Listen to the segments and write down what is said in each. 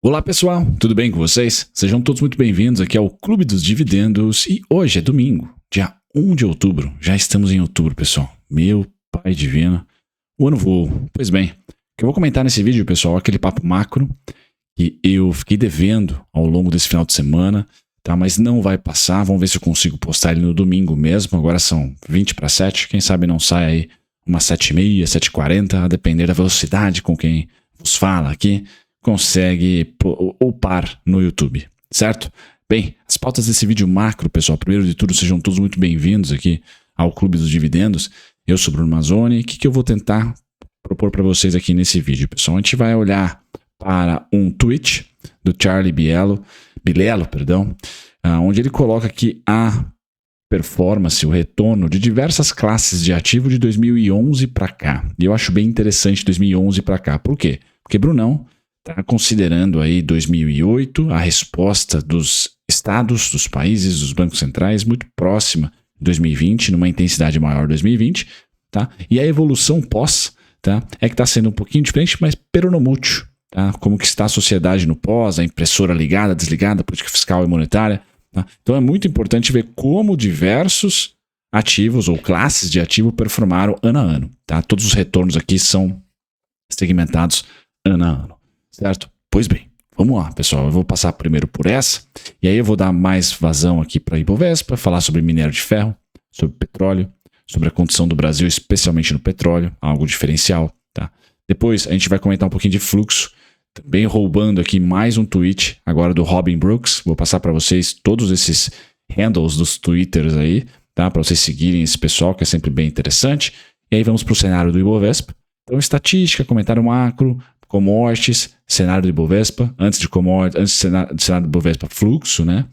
Olá pessoal, tudo bem com vocês? Sejam todos muito bem-vindos aqui ao Clube dos Dividendos e hoje é domingo, dia 1 de outubro. Já estamos em outubro, pessoal. Meu pai divino, o ano voou. Pois bem, o que eu vou comentar nesse vídeo, pessoal, é aquele papo macro que eu fiquei devendo ao longo desse final de semana, tá? Mas não vai passar, vamos ver se eu consigo postar ele no domingo mesmo. Agora são 20 para 7, quem sabe não sai aí umas 7h30, 7h40, a depender da velocidade com quem vos fala aqui, consegue upar no YouTube, certo? Bem, as pautas desse vídeo macro, pessoal, primeiro de tudo, sejam todos muito bem-vindos aqui ao Clube dos Dividendos. Eu sou Bruno Mazzoni. O que eu vou tentar propor para vocês aqui nesse vídeo, pessoal? A gente vai olhar para um tweet do Charlie Bilello, onde ele coloca aqui a performance, o retorno de diversas classes de ativo de 2011 para cá. E eu acho bem interessante 2011 para cá. Por quê? Porque Brunão está considerando aí 2008 a resposta dos estados, dos países, dos bancos centrais muito próxima de 2020, numa intensidade maior de 2020, tá? E a evolução pós, tá? É que está sendo um pouquinho diferente, mas peronomútil, tá? Como que está a sociedade no pós, a impressora ligada, desligada, política fiscal e monetária, tá? Então é muito importante ver como diversos ativos ou classes de ativo performaram ano a ano, tá? Todos os retornos aqui são segmentados ano a ano. Certo? Pois bem, vamos lá, pessoal. Eu vou passar primeiro por essa, e aí eu vou dar mais vazão aqui para a Ibovespa, falar sobre minério de ferro, sobre petróleo, sobre a condição do Brasil, especialmente no petróleo, algo diferencial, tá? Depois a gente vai comentar um pouquinho de fluxo, também roubando aqui mais um tweet, agora do Robin Brooks. Vou passar para vocês todos esses handles dos Twitters aí, tá? Para vocês seguirem esse pessoal, que é sempre bem interessante. E aí vamos para o cenário do Ibovespa. Então, estatística, comentário macro, commodities, cenário do Ibovespa, antes do cenário do Ibovespa, fluxo, né?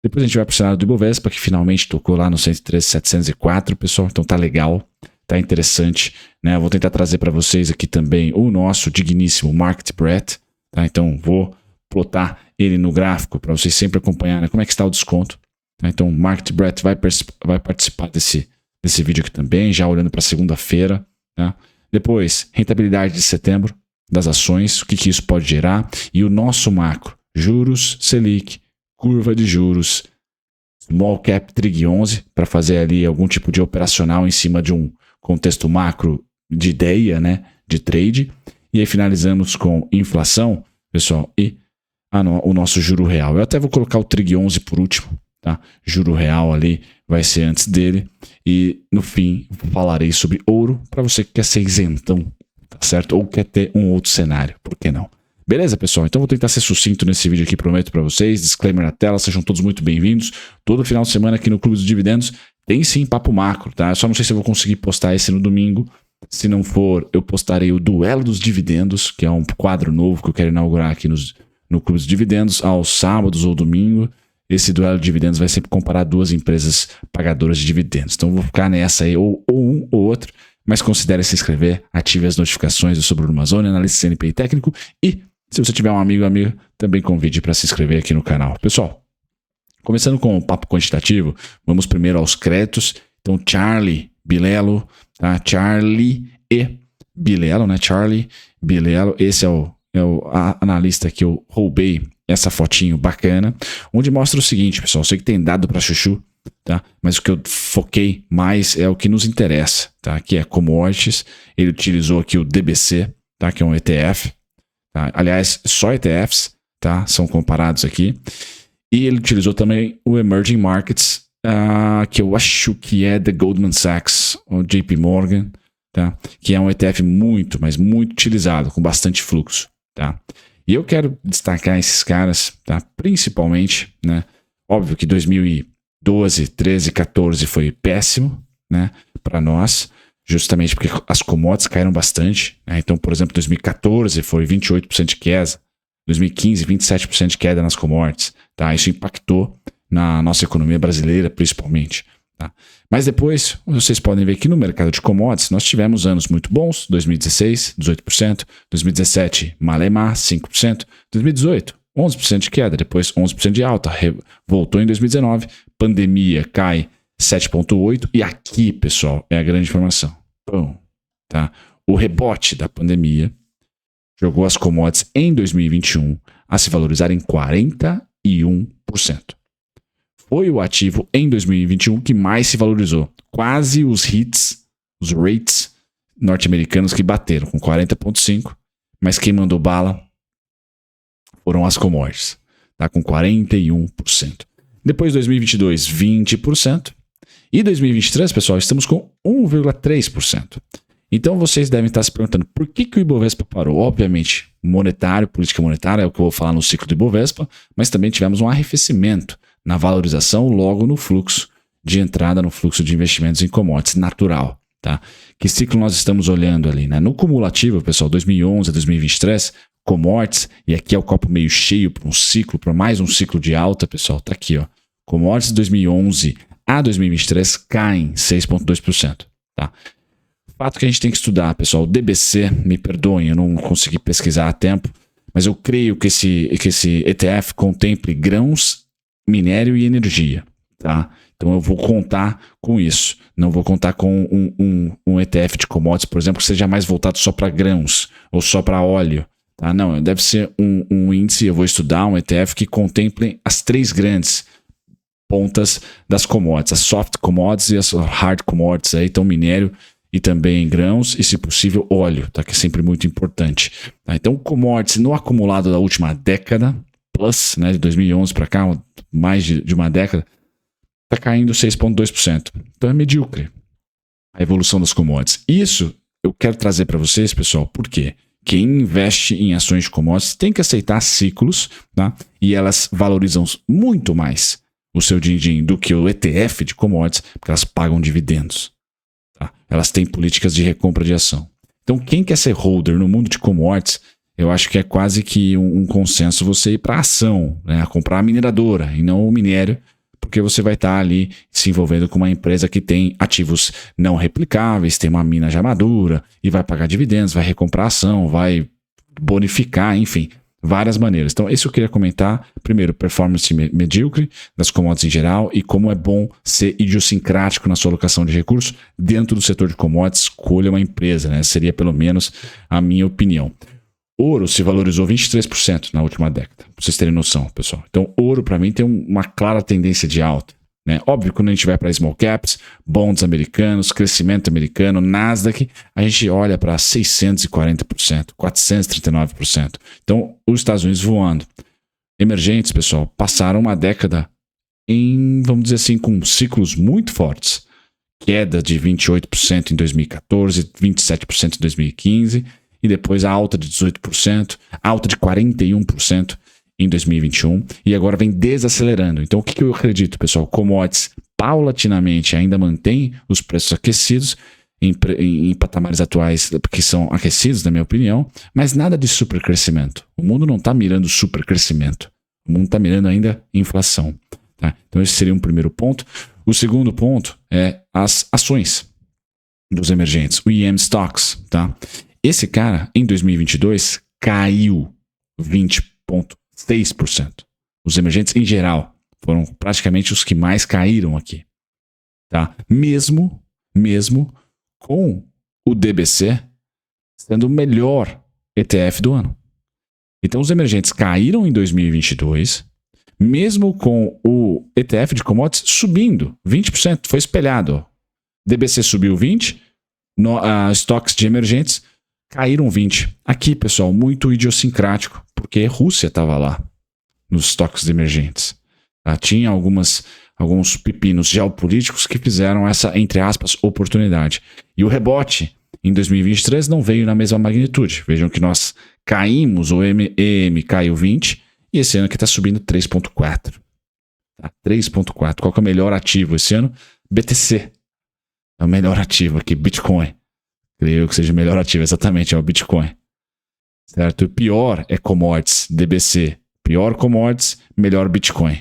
Depois a gente vai para o cenário do Ibovespa, que finalmente tocou lá no 113.704, pessoal, então tá legal, tá interessante, né? Eu vou tentar trazer para vocês aqui também o nosso digníssimo Market Breadth, tá? Então vou plotar ele no gráfico para vocês sempre acompanharem, né? Como é que está o desconto, tá? Então o Market Breadth vai participar desse vídeo aqui também, já olhando para segunda-feira, tá? Depois, rentabilidade de setembro das ações, o que isso pode gerar, e o nosso macro, juros, Selic, curva de juros, small cap Trig 11, para fazer ali algum tipo de operacional em cima de um contexto macro de ideia, né, de trade, e aí finalizamos com inflação, pessoal, e o nosso juro real. Eu até vou colocar o Trig 11 por último, tá? Juro real ali vai ser antes dele, e no fim falarei sobre ouro, para você que quer ser isentão, tá certo? Ou quer ter um outro cenário, por que não? Beleza, pessoal? Então vou tentar ser sucinto nesse vídeo aqui, prometo para vocês. Disclaimer na tela, sejam todos muito bem-vindos. Todo final de semana aqui no Clube dos Dividendos tem sim papo macro, tá? Eu só não sei se eu vou conseguir postar esse no domingo. Se não for, eu postarei o Duelo dos Dividendos, que é um quadro novo que eu quero inaugurar aqui no Clube dos Dividendos, aos sábados ou domingo. Esse duelo de dividendos vai sempre comparar duas empresas pagadoras de dividendos. Então eu vou ficar nessa aí, ou um ou outro. Mas considere se inscrever, ative as notificações. Eu sou Bruno Mazzoni, analista CNPI técnico, e se você tiver um amigo ou amiga, também convide para se inscrever aqui no canal. Pessoal, começando com o papo quantitativo, vamos primeiro aos créditos. Então, Charlie Bilello, tá? Charlie e Bilello, né? Charlie Bilello, esse é o analista que eu roubei essa fotinho bacana, onde mostra o seguinte, pessoal, eu sei que tem dado para chuchu, tá? Mas o que eu foquei mais é o que nos interessa, tá? Que é commodities. Ele utilizou aqui o DBC, tá? Que é um ETF, tá? Aliás, só ETFs, tá? São comparados aqui. E ele utilizou também o Emerging Markets, que eu acho que é da Goldman Sachs, ou JP Morgan, tá? Que é um ETF muito, mas muito utilizado, com bastante fluxo, tá? E eu quero destacar esses caras, tá? Principalmente, né? Óbvio que 2012, 13, 14 foi péssimo, né, para nós, justamente porque as commodities caíram bastante, né? Então, por exemplo, 2014 foi 28% de queda, 2015 27% de queda nas commodities, tá? Isso impactou na nossa economia brasileira, principalmente, tá? Mas depois, vocês podem ver que no mercado de commodities nós tivemos anos muito bons, 2016, 18%, 2017, malemar, 5%, 2018, 11% de queda, depois 11% de alta, voltou em 2019, pandemia cai 7,8%, e aqui, pessoal, é a grande informação. Bom, tá? O rebote da pandemia jogou as commodities em 2021 a se valorizar em 41%. Foi o ativo em 2021 que mais se valorizou. Quase os rates norte-americanos que bateram com 40,5%, mas quem mandou bala foram as commodities, tá? Com 41%. Depois 2022, 20%. E 2023, pessoal, estamos com 1,3%. Então vocês devem estar se perguntando por que o Ibovespa parou. Obviamente, política monetária é o que eu vou falar no ciclo do Ibovespa, mas também tivemos um arrefecimento na valorização logo no fluxo de entrada, no fluxo de investimentos em commodities natural. Tá? Que ciclo nós estamos olhando ali? Né? No cumulativo, pessoal, 2011 a 2023, commodities, e aqui é o copo meio cheio para um ciclo, para mais um ciclo de alta, pessoal, tá aqui, ó. Commodities de 2011 a 2023 caem 6,2%. Tá? Fato que a gente tem que estudar, pessoal, o DBC, me perdoem, eu não consegui pesquisar a tempo, mas eu creio que esse ETF contemple grãos, minério e energia, tá? Então eu vou contar com isso. Não vou contar com um ETF de commodities, por exemplo, que seja mais voltado só para grãos ou só para óleo. Tá? Não, deve ser um índice, eu vou estudar um ETF que contemple as três grandes pontas das commodities, as soft commodities e as hard commodities, aí, então minério e também grãos e, se possível, óleo, tá? Que é sempre muito importante. Tá? Então, commodities no acumulado da última década, plus, né, de 2011 para cá, mais de uma década, está caindo 6,2%. Então é medíocre a evolução das commodities. Isso eu quero trazer para vocês, pessoal, porque quem investe em ações de commodities tem que aceitar ciclos, tá? E elas valorizam muito mais o seu din-din do que o ETF de commodities, porque elas pagam dividendos. Tá? Elas têm políticas de recompra de ação. Então quem quer ser holder no mundo de commodities, eu acho que é quase que um consenso você ir para a ação, né? A comprar a mineradora e não o minério, porque você vai estar ali se envolvendo com uma empresa que tem ativos não replicáveis, tem uma mina já madura e vai pagar dividendos, vai recomprar ação, vai bonificar, enfim, várias maneiras. Então, isso eu queria comentar. Primeiro, performance medíocre das commodities em geral e como é bom ser idiosincrático na sua alocação de recursos dentro do setor de commodities. Escolha uma empresa, né? Seria pelo menos a minha opinião. Ouro se valorizou 23% na última década, para vocês terem noção, pessoal. Então, ouro, para mim, tem uma clara tendência de alta. Né? Óbvio, quando a gente vai para small caps, bonds americanos, crescimento americano, Nasdaq, a gente olha para 640%, 439%. Então, os Estados Unidos voando. Emergentes, pessoal, passaram uma década em, vamos dizer assim, com ciclos muito fortes. Queda de 28% em 2014, 27% em 2015... e depois a alta de 18%, alta de 41% em 2021, e agora vem desacelerando. Então, o que eu acredito, pessoal? Commodities paulatinamente ainda mantém os preços aquecidos em patamares atuais que são aquecidos, na minha opinião, mas nada de supercrescimento. O mundo não está mirando supercrescimento. O mundo está mirando ainda inflação. Tá? Então, esse seria um primeiro ponto. O segundo ponto é as ações dos emergentes, o EM Stocks, tá? Esse cara, em 2022, caiu 20,6%. Os emergentes, em geral, foram praticamente os que mais caíram aqui. Tá? Mesmo com o DBC sendo o melhor ETF do ano. Então, os emergentes caíram em 2022, mesmo com o ETF de commodities subindo 20%. Foi espelhado. Ó. DBC subiu 20%, estoques de emergentes caíram 20%. Aqui, pessoal, muito idiosincrático, porque a Rússia estava lá nos estoques de emergentes. Tá? Tinha alguns pepinos geopolíticos que fizeram essa, entre aspas, oportunidade. E o rebote em 2023 não veio na mesma magnitude. Vejam que nós caímos, o EM caiu 20%, e esse ano aqui está subindo 3,4%. Tá? 3,4%. Qual que é o melhor ativo esse ano? BTC. É o melhor ativo aqui, Bitcoin. Creio que seja o melhor ativo, exatamente, é o Bitcoin. Certo? O pior é commodities, DBC. Pior commodities, melhor Bitcoin.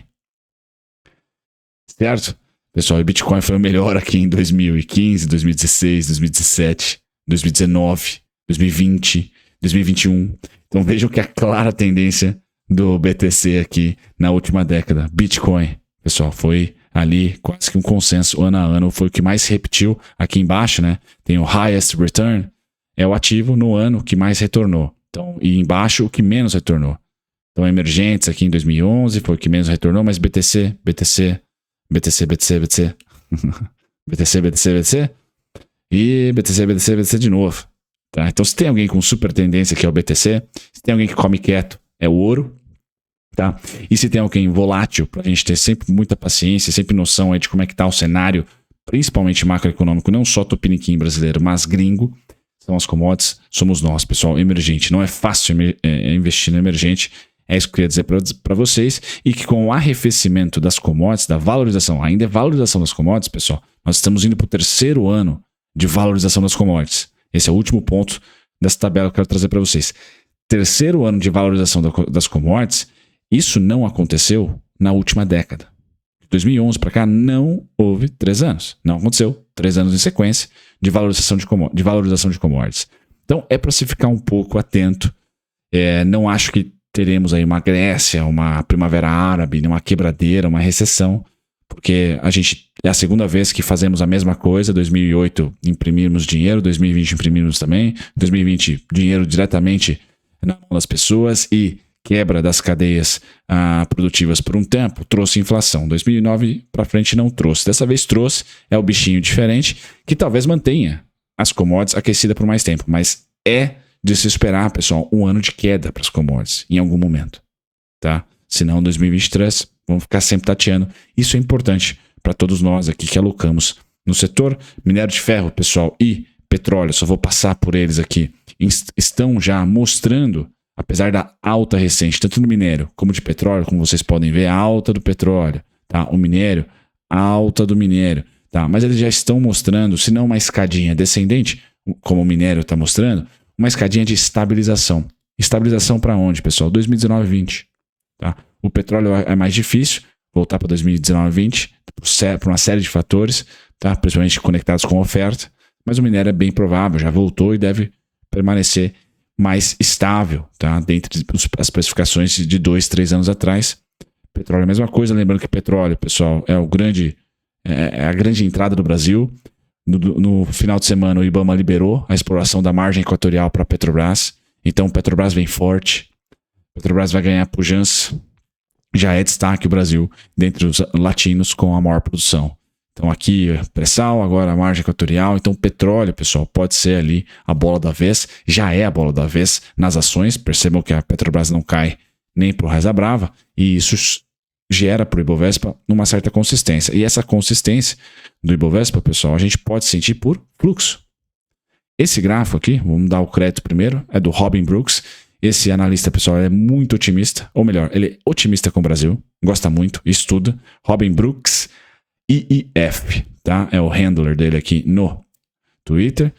Certo? Pessoal, o Bitcoin foi o melhor aqui em 2015, 2016, 2017, 2019, 2020, 2021. Então vejam que a clara tendência do BTC aqui na última década. Bitcoin, pessoal, foi ali quase que um consenso ano a ano, foi o que mais se repetiu. Aqui embaixo, né, tem o highest return, é o ativo no ano que mais retornou. Então, e embaixo o que menos retornou. Então, emergentes aqui em 2011 foi o que menos retornou, mas BTC, BTC, BTC, BTC, BTC, BTC, BTC, BTC e BTC, BTC, BTC de novo. Tá? Então, se tem alguém com super tendência que é o BTC, se tem alguém que come quieto, é o ouro. Tá? E se tem alguém volátil, para a gente ter sempre muita paciência, sempre noção aí de como é que está o cenário, principalmente macroeconômico, não só tupiniquim brasileiro, mas gringo, são as commodities, somos nós, pessoal, emergente. Não é fácil investir no emergente, é isso que eu queria dizer para vocês, e que com o arrefecimento das commodities, da valorização, ainda é valorização das commodities, pessoal, nós estamos indo para o 3º ano de valorização das commodities. Esse é o último ponto dessa tabela que eu quero trazer para vocês. 3º ano de valorização das commodities. Isso não aconteceu na última década. De 2011 para cá não houve 3 anos. Não aconteceu 3 anos em sequência de valorização de commodities. Então é para se ficar um pouco atento. Não acho que teremos aí uma Grécia, uma primavera árabe, uma quebradeira, uma recessão, porque é a segunda vez que fazemos a mesma coisa. 2008 imprimimos dinheiro, 2020 imprimimos também, 2020 dinheiro diretamente na mão das pessoas e quebra das cadeias produtivas por um tempo, trouxe inflação. 2009 para frente não trouxe. Dessa vez trouxe, é o bichinho diferente, que talvez mantenha as commodities aquecidas por mais tempo, mas é de se esperar, pessoal, um ano de queda para as commodities, em algum momento. Tá? Senão, 2023, vamos ficar sempre tateando. Isso é importante para todos nós aqui que alocamos no setor. Minério de ferro, pessoal, e petróleo, só vou passar por eles aqui, estão já mostrando, apesar da alta recente, tanto no minério como de petróleo, como vocês podem ver, a alta do petróleo, tá? O minério, a alta do minério, tá? Mas eles já estão mostrando, se não uma escadinha descendente, como o minério está mostrando, uma escadinha de estabilização. Estabilização para onde, pessoal? 2019 e 20. Tá? O petróleo é mais difícil, voltar para 2019 e 20, por uma série de fatores, tá? Principalmente conectados com a oferta, mas o minério é bem provável, já voltou e deve permanecer mais estável, tá? Dentre as especificações de 2, 3 anos atrás. Petróleo é a mesma coisa, lembrando que petróleo, pessoal, é a grande entrada do Brasil. No final de semana o IBAMA liberou a exploração da margem equatorial para a Petrobras, então o Petrobras vem forte, Petrobras vai ganhar pujança, já é destaque o Brasil dentre os latinos com a maior produção. Então aqui pré-sal, agora a margem equatorial. Então o petróleo, pessoal, pode ser ali a bola da vez, já é a bola da vez nas ações. Percebam que a Petrobras não cai nem para o Reza Brava, e isso gera para o Ibovespa uma certa consistência. E essa consistência do Ibovespa, pessoal, a gente pode sentir por fluxo. Esse gráfico aqui, vamos dar o crédito primeiro, é do Robin Brooks. Esse analista, pessoal, é muito otimista, ou melhor, ele é otimista com o Brasil, gosta muito, estuda. Robin Brooks, IIF, tá? É o handler dele aqui no Twitter.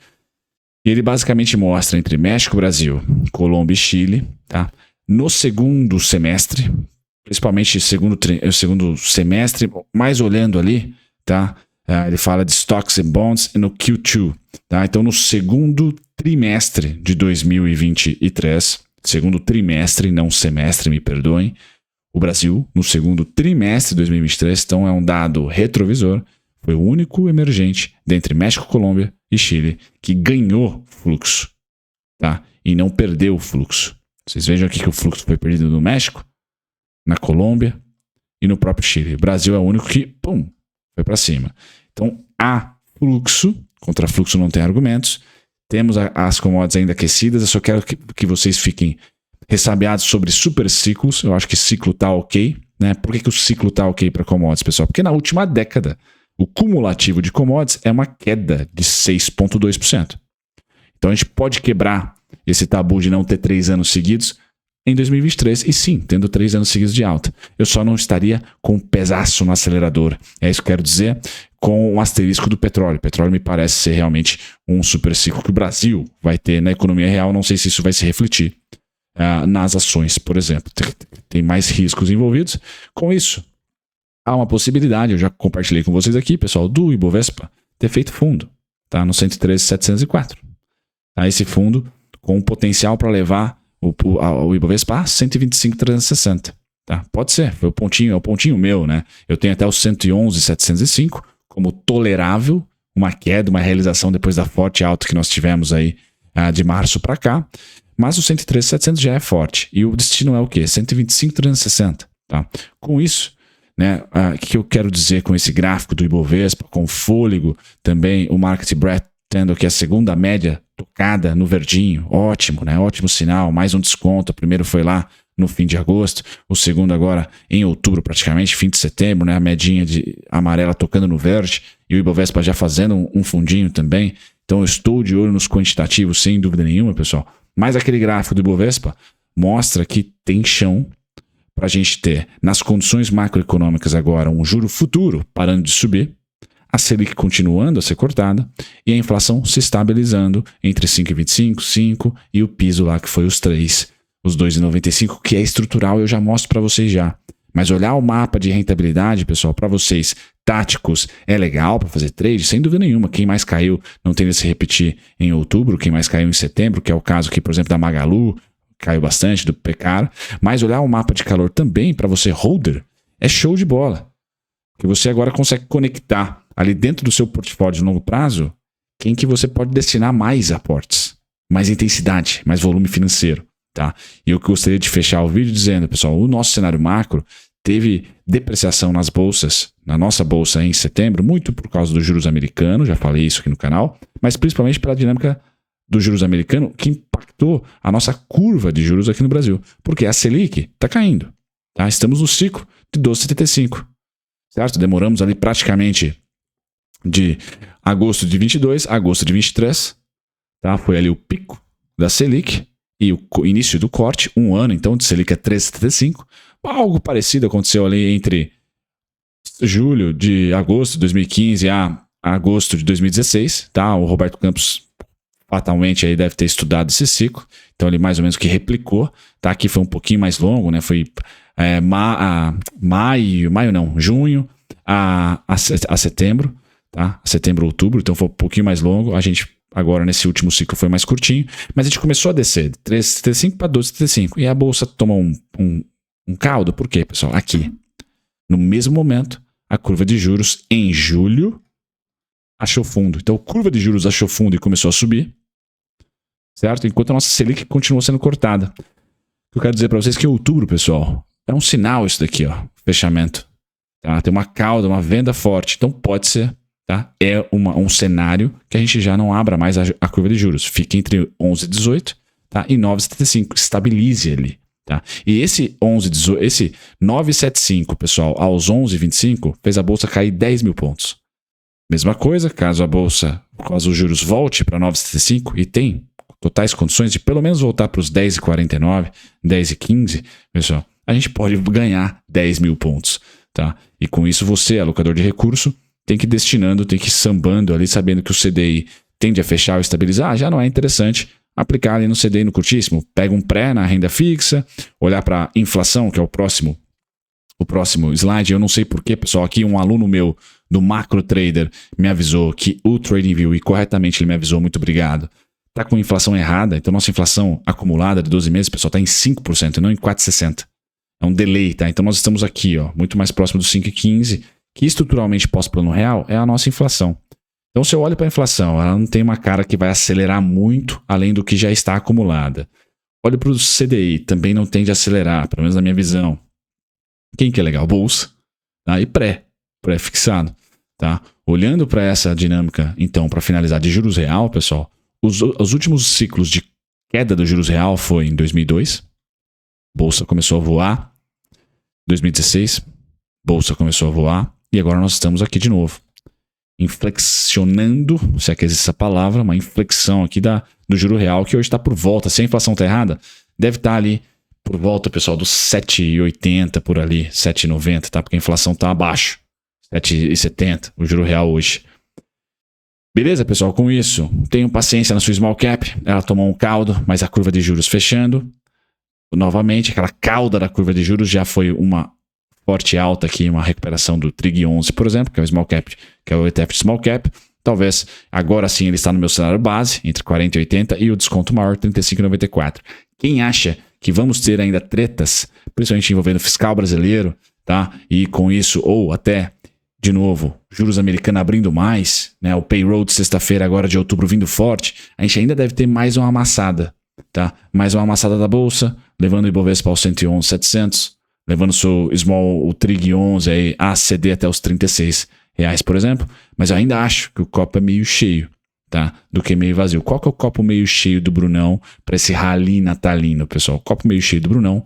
E ele basicamente mostra entre México, Brasil, Colômbia e Chile, tá? No segundo semestre, principalmente o segundo semestre, mais olhando ali, tá? Ele fala de stocks and bonds no Q2, tá? Então no segundo trimestre de 2023, segundo trimestre, não semestre, me perdoem, o Brasil, no segundo trimestre de 2023, então é um dado retrovisor, foi o único emergente dentre México, Colômbia e Chile que ganhou fluxo, tá? E não perdeu o fluxo. Vocês vejam aqui que o fluxo foi perdido no México, na Colômbia e no próprio Chile. O Brasil é o único que, pum, foi para cima. Então, há fluxo, contra fluxo não tem argumentos, temos as commodities ainda aquecidas, eu só quero que vocês fiquem ressabiados sobre super ciclos. Eu acho que ciclo tá ok, né? Por que o ciclo tá ok para commodities, pessoal? Porque na última década, o cumulativo de commodities é uma queda de 6,2%. Então, a gente pode quebrar esse tabu de não ter 3 anos seguidos em 2023, e sim, tendo 3 anos seguidos de alta. Eu só não estaria com um pesaço no acelerador. É isso que eu quero dizer, com o asterisco do petróleo. O petróleo me parece ser realmente um super ciclo que o Brasil vai ter na economia real. Não sei se isso vai se refletir nas ações, por exemplo. Tem mais riscos envolvidos. Com isso, há uma possibilidade, eu já compartilhei com vocês aqui, pessoal, do Ibovespa ter feito fundo, tá? No 113.704. Tá? Esse fundo com potencial para levar o Ibovespa a 125.360. Tá? Pode ser, foi é o pontinho meu, né? Eu tenho até o 111.705 como tolerável, uma queda, uma realização depois da forte alta que nós tivemos aí de março para cá. Mas o 113,700 já é forte. E o destino é o quê? 125,360. Tá? Com isso, né, o que eu quero dizer com esse gráfico do Ibovespa, com fôlego, também o Market Breadth tendo aqui a segunda média tocada no verdinho, ótimo, né? Ótimo sinal, mais um desconto. O primeiro foi lá no fim de agosto, o segundo agora em outubro praticamente, fim de setembro, né? A medinha de amarela tocando no verde e o Ibovespa já fazendo um fundinho também. Então eu estou de olho nos quantitativos sem dúvida nenhuma, pessoal. Mas aquele gráfico do Ibovespa mostra que tem chão para a gente ter, nas condições macroeconômicas agora, um juro futuro parando de subir, a Selic continuando a ser cortada e a inflação se estabilizando entre 5,25, 5 e o piso lá que foi os 3, os 2,95, que é estrutural, eu já mostro para vocês já. Mas olhar o mapa de rentabilidade, pessoal, para vocês táticos é legal para fazer trade, sem dúvida nenhuma. Quem mais caiu não tende a se repetir em outubro, quem mais caiu em setembro, que é o caso aqui, por exemplo, da Magalu, caiu bastante, do Pecaro. Mas olhar o mapa de calor também para você holder é show de bola. Que você agora consegue conectar ali dentro do seu portfólio de longo prazo quem que você pode destinar mais aportes, mais intensidade, mais volume financeiro. Tá? E eu gostaria de fechar o vídeo dizendo, pessoal, o nosso cenário macro teve depreciação nas bolsas, na nossa bolsa em setembro, muito por causa dos juros americanos, já falei isso aqui no canal, mas principalmente pela dinâmica dos juros americanos que impactou a nossa curva de juros aqui no Brasil, porque a Selic está caindo. Tá? Estamos no ciclo de 12,75. Certo? Demoramos ali praticamente de agosto de 22 a agosto de 23. Tá? Foi ali o pico da Selic e o início do corte, um ano então de Selic a 13,75. Algo parecido aconteceu ali entre julho de agosto de 2015 a agosto de 2016. Tá? O Roberto Campos fatalmente aí deve ter estudado esse ciclo. Então ele mais ou menos que replicou. Tá? Aqui foi um pouquinho mais longo, né? Foi junho a setembro, tá? Setembro, outubro, então foi um pouquinho mais longo. A gente agora nesse último ciclo foi mais curtinho, mas a gente começou a descer de 13,75 para 12,75 e a bolsa tomou um caldo. Por quê, pessoal? Aqui, no mesmo momento, a curva de juros em julho achou fundo. Então a curva de juros achou fundo e começou a subir, certo? Enquanto a nossa Selic continuou sendo cortada. Eu quero dizer para vocês que em outubro, pessoal, é um sinal isso daqui, ó, fechamento. Tá? Tem uma cauda, uma venda forte. Então pode ser, tá? É um cenário que a gente já não abra mais a curva de juros. Fique entre 11,18, tá? E 9,75. Estabilize ali. Tá? E esse 9,75, pessoal, aos 11,25, fez a bolsa cair 10 mil pontos. Mesma coisa, caso os juros volte para 9,75 e tem totais condições de pelo menos voltar para os 10,49, 10,15, pessoal, a gente pode ganhar 10 mil pontos, tá? E com isso você, alocador de recurso, tem que ir destinando, tem que ir sambando ali, sabendo que o CDI tende a fechar ou estabilizar, já não é interessante aplicar ali no CDI no curtíssimo. Pega um pré na renda fixa, olhar para a inflação, que é o próximo slide. Eu não sei porquê, pessoal, aqui um aluno meu do Macro Trader me avisou que o TradingView, e corretamente ele me avisou, muito obrigado, está com inflação errada. Então nossa inflação acumulada de 12 meses, pessoal, está em 5% e não em 4,60%. É um delay, tá? Então nós estamos aqui, ó, muito mais próximo dos 5,15%, que estruturalmente pós-plano real é a nossa inflação. Então se eu olho para a inflação, ela não tem uma cara que vai acelerar muito além do que já está acumulada. Olho para o CDI, também não tende a acelerar, pelo menos na minha visão. Quem que é legal? Bolsa, tá? E pré-fixado, tá? Olhando para essa dinâmica, então, para finalizar, de juros real, pessoal, os últimos ciclos de queda do juros real foi em 2002, bolsa começou a voar, 2016, bolsa começou a voar, e agora nós estamos aqui de novo, inflexionando, se é que existe essa palavra, uma inflexão aqui do juro real, que hoje está por volta, se a inflação está errada, deve estar ali por volta, pessoal, dos 7,80 por ali, 7,90, tá? Porque a inflação está abaixo, 7,70, o juro real hoje. Beleza, pessoal? Com isso, tenham paciência na sua small cap. Ela tomou um caldo, mas a curva de juros fechando. Novamente, aquela cauda da curva de juros já foi uma forte alta aqui, uma recuperação do Trig 11, por exemplo, que é o small cap, que é o ETF de small cap. Talvez agora sim ele está no meu cenário base, entre 40 e 80, e o desconto maior, 35,94. Quem acha que vamos ter ainda tretas, principalmente envolvendo o fiscal brasileiro, tá? E com isso, ou até, de novo, juros americanos abrindo mais, né? O payroll de sexta-feira agora de outubro vindo forte, a gente ainda deve ter mais uma amassada. tá? Mais uma amassada da bolsa, levando o Ibovespa aos 111.700, levando o Trig 11 aí a ceder até os R$36, por exemplo. Mas eu ainda acho que o copo é meio cheio, tá? Do que meio vazio. Qual que é o copo meio cheio do Brunão para esse rally natalino, pessoal? O copo meio cheio do Brunão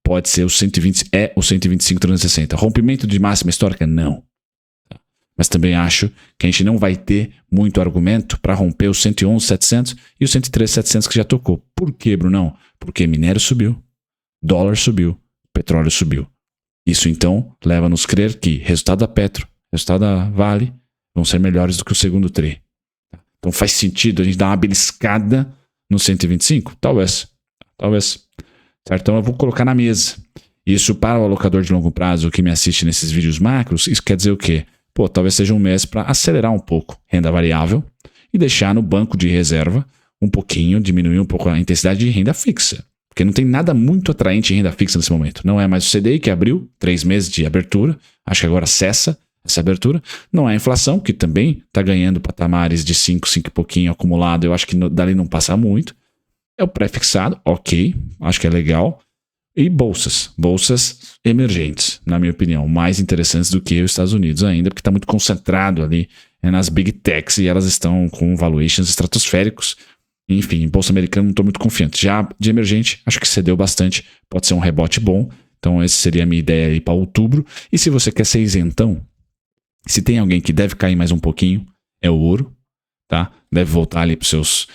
pode ser o 120, o 125,360. Rompimento de máxima histórica? Não. Mas também acho que a gente não vai ter muito argumento para romper os 111.700 e os 103.700 que já tocou. Por quê, Brunão? Porque minério subiu, dólar subiu, petróleo subiu. Isso então leva-nos a crer que resultado da Petro, resultado da Vale vão ser melhores do que o segundo TRI. Então faz sentido a gente dar uma beliscada no 125? Talvez. Certo? Então eu vou colocar na mesa. Isso para o alocador de longo prazo que me assiste nesses vídeos macros, isso quer dizer o quê? Pô, talvez seja um mês para acelerar um pouco renda variável e deixar no banco de reserva um pouquinho, diminuir um pouco a intensidade de renda fixa. Porque não tem nada muito atraente em renda fixa nesse momento. Não é mais o CDI que abriu, 3 meses de abertura, acho que agora cessa essa abertura. Não é a inflação, que também está ganhando patamares de 5 e pouquinho acumulado, eu acho que dali não passa muito. É o pré-fixado, ok, acho que é legal. E bolsas emergentes, na minha opinião, mais interessantes do que os Estados Unidos ainda, porque está muito concentrado ali nas big techs e elas estão com valuations estratosféricos. Enfim, bolsa americana não estou muito confiante. Já de emergente, acho que cedeu bastante, pode ser um rebote bom. Então essa seria a minha ideia aí para outubro. E se você quer ser isentão, se tem alguém que deve cair mais um pouquinho, é o ouro, tá? Deve voltar ali para os seus...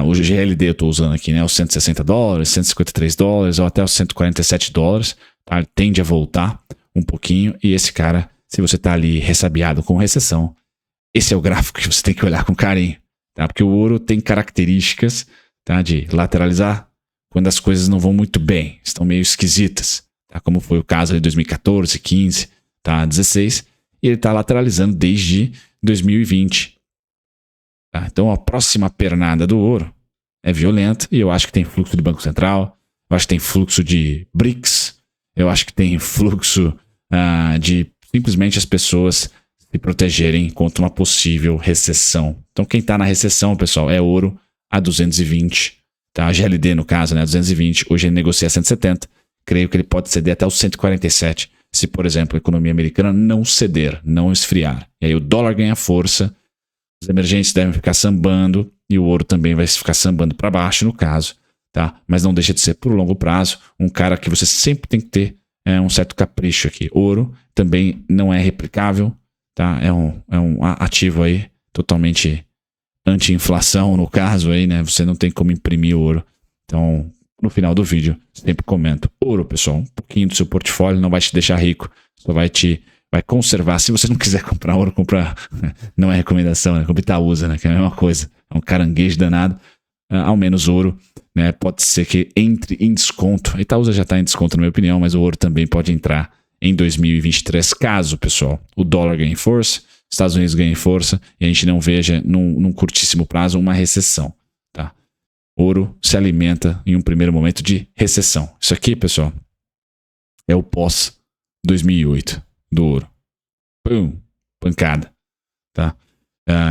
o GLD eu estou usando aqui, né? Os $160, $153 ou até os $147, tá? Tende a voltar um pouquinho. E esse cara, se você está ali ressabiado com recessão, esse é o gráfico que você tem que olhar com carinho, tá? Porque o ouro tem características, tá? De lateralizar quando as coisas não vão muito bem, estão meio esquisitas, tá? Como foi o caso de 2014, 15, tá? 16, e ele está lateralizando desde 2020. Tá? Então a próxima pernada do ouro é violenta e eu acho que tem fluxo de Banco Central, eu acho que tem fluxo de BRICS, eu acho que tem fluxo de simplesmente as pessoas se protegerem contra uma possível recessão. Então quem está na recessão, pessoal, é ouro a 220, tá? A GLD no caso, né, 220, hoje ele negocia 170, creio que ele pode ceder até os 147, se por exemplo a economia americana não ceder, não esfriar. E aí o dólar ganha força, os emergentes devem ficar sambando e o ouro também vai ficar sambando para baixo no caso, tá? Mas não deixa de ser por longo prazo um cara que você sempre tem que ter um certo capricho aqui. Ouro também não é replicável, tá? É um ativo aí totalmente anti-inflação no caso aí, né? Você não tem como imprimir ouro. Então, no final do vídeo, sempre comento. Ouro, pessoal, um pouquinho do seu portfólio não vai te deixar rico, só vai conservar. Se você não quiser comprar ouro, comprar. Não é recomendação, né? Compra Itaúsa, né? Que é a mesma coisa. É um caranguejo danado. Ao menos ouro, né? Pode ser que entre em desconto. A Itaúsa já está em desconto, na minha opinião, mas o ouro também pode entrar em 2023, caso, pessoal, o dólar ganhe força, Estados Unidos ganhe força e a gente não veja num curtíssimo prazo uma recessão, tá? Ouro se alimenta em um primeiro momento de recessão. Isso aqui, pessoal, é o pós 2008 do ouro. Pum, pancada, tá?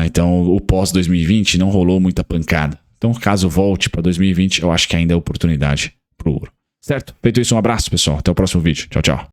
Então o pós 2020 não rolou muita pancada. Então caso volte para 2020, eu acho que ainda é oportunidade pro ouro. Certo? Feito isso, um abraço, pessoal. Até o próximo vídeo. Tchau, tchau.